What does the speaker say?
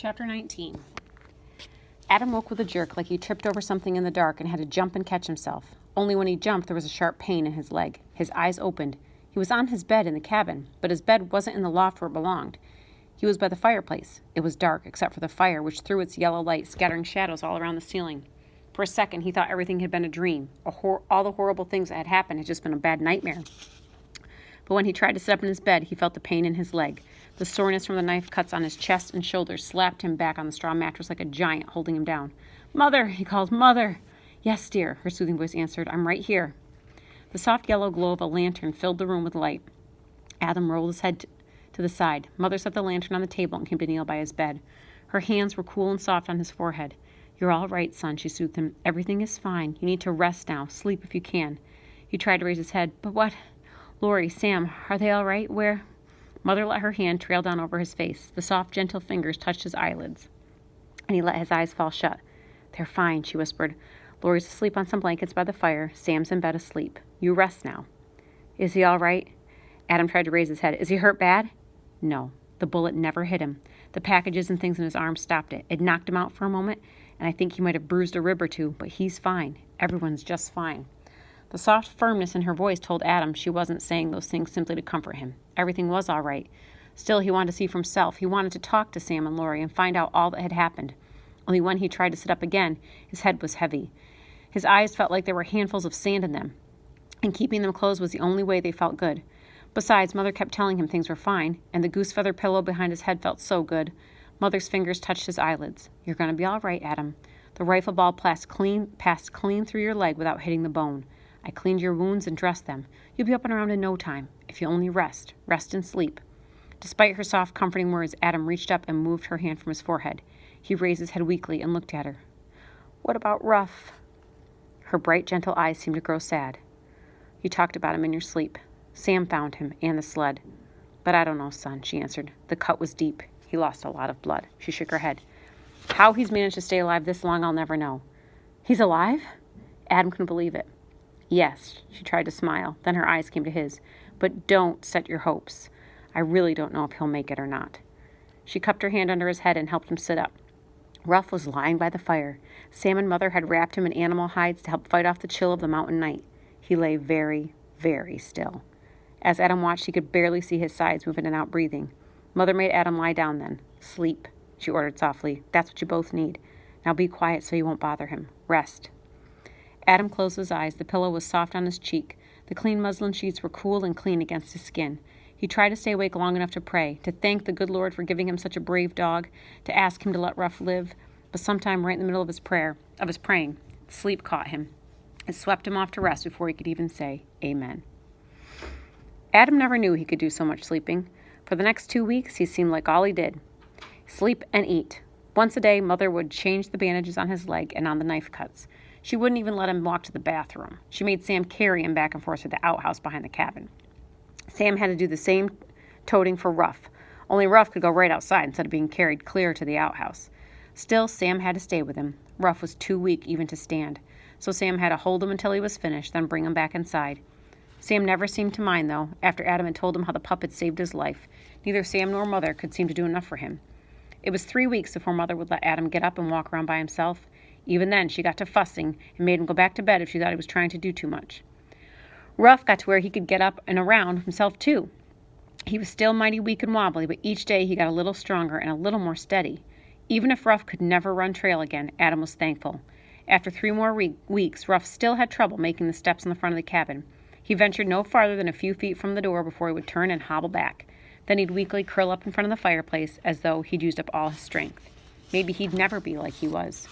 Chapter 19. Adam woke with a jerk like he tripped over something in the dark and had to jump and catch himself. Only when he jumped, there was a sharp pain in his leg. His eyes opened. He was on his bed in the cabin, but his bed wasn't in the loft where it belonged. He was by the fireplace. It was dark, except for the fire, which threw its yellow light, scattering shadows all around the ceiling. For a second, he thought everything had been a dream. All the horrible things that had happened had just been a bad nightmare. But when he tried to sit up in his bed, he felt the pain in his leg. The soreness from the knife cuts on his chest and shoulders slapped him back on the straw mattress like a giant, holding him down. "Mother," he called, "Mother." "Yes, dear," her soothing voice answered. "I'm right here." The soft yellow glow of a lantern filled the room with light. Adam rolled his head to the side. Mother set the lantern on the table and came to kneel by his bed. Her hands were cool and soft on his forehead. "You're all right, son," she soothed him. "Everything is fine. You need to rest now. Sleep if you can." He tried to raise his head. "But what? Lori, Sam, are they all right? Where?" Mother let her hand trail down over his face. The soft, gentle fingers touched his eyelids, and he let his eyes fall shut. "They're fine," she whispered. "Lori's asleep on some blankets by the fire. Sam's in bed asleep. You rest now." "Is he all right?" Adam tried to raise his head. "Is he hurt bad?" "No." The bullet never hit him. The packages and things in his arm stopped it. It knocked him out for a moment, and I think he might have bruised a rib or two, but he's fine. Everyone's just fine. The soft firmness in her voice told Adam she wasn't saying those things simply to comfort him. Everything was all right. Still, he wanted to see for himself. He wanted to talk to Sam and Lori and find out all that had happened. Only when he tried to sit up again, his head was heavy. His eyes felt like there were handfuls of sand in them, and keeping them closed was the only way they felt good. Besides, Mother kept telling him things were fine, and the goose feather pillow behind his head felt so good. Mother's fingers touched his eyelids. "You're going to be all right, Adam. The rifle ball passed clean through your leg without hitting the bone. I cleaned your wounds and dressed them. You'll be up and around in no time. If you only rest and sleep." Despite her soft, comforting words, Adam reached up and moved her hand from his forehead. He raised his head weakly and looked at her. "What about Ruff?" Her bright, gentle eyes seemed to grow sad. "You talked about him in your sleep. Sam found him and the sled." "But I don't know, son," she answered. "The cut was deep. He lost a lot of blood." She shook her head. "How he's managed to stay alive this long, I'll never know." "He's alive?" Adam couldn't believe it. "Yes," she tried to smile. Then her eyes came to his. "But don't set your hopes. I really don't know if he'll make it or not." She cupped her hand under his head and helped him sit up. Ruff was lying by the fire. Sam and Mother had wrapped him in animal hides to help fight off the chill of the mountain night. He lay very, very still. As Adam watched, he could barely see his sides move in and out, breathing. Mother made Adam lie down then. "Sleep," she ordered softly. "That's what you both need. Now be quiet so you won't bother him. Rest." Adam closed his eyes. The pillow was soft on his cheek. The clean muslin sheets were cool and clean against his skin. He tried to stay awake long enough to pray, to thank the good Lord for giving him such a brave dog, to ask him to let Ruff live. But sometime right in the middle of his praying, sleep caught him. It swept him off to rest before he could even say amen. Adam never knew he could do so much sleeping. For the next 2 weeks, he seemed like all he did. Sleep and eat. Once a day, Mother would change the bandages on his leg and on the knife cuts. She wouldn't even let him walk to the bathroom. She made Sam carry him back and forth to the outhouse behind the cabin. Sam had to do the same toting for Ruff. Only Ruff could go right outside instead of being carried clear to the outhouse. Still, Sam had to stay with him. Ruff was too weak even to stand. So Sam had to hold him until he was finished, then bring him back inside. Sam never seemed to mind, though, after Adam had told him how the pup had saved his life. Neither Sam nor Mother could seem to do enough for him. It was 3 weeks before Mother would let Adam get up and walk around by himself. Even then, she got to fussing and made him go back to bed if she thought he was trying to do too much. Ruff got to where he could get up and around himself, too. He was still mighty weak and wobbly, but each day he got a little stronger and a little more steady. Even if Ruff could never run trail again, Adam was thankful. After 3 more weeks, Ruff still had trouble making the steps in the front of the cabin. He ventured no farther than a few feet from the door before he would turn and hobble back. Then he'd weakly curl up in front of the fireplace as though he'd used up all his strength. Maybe he'd never be like he was.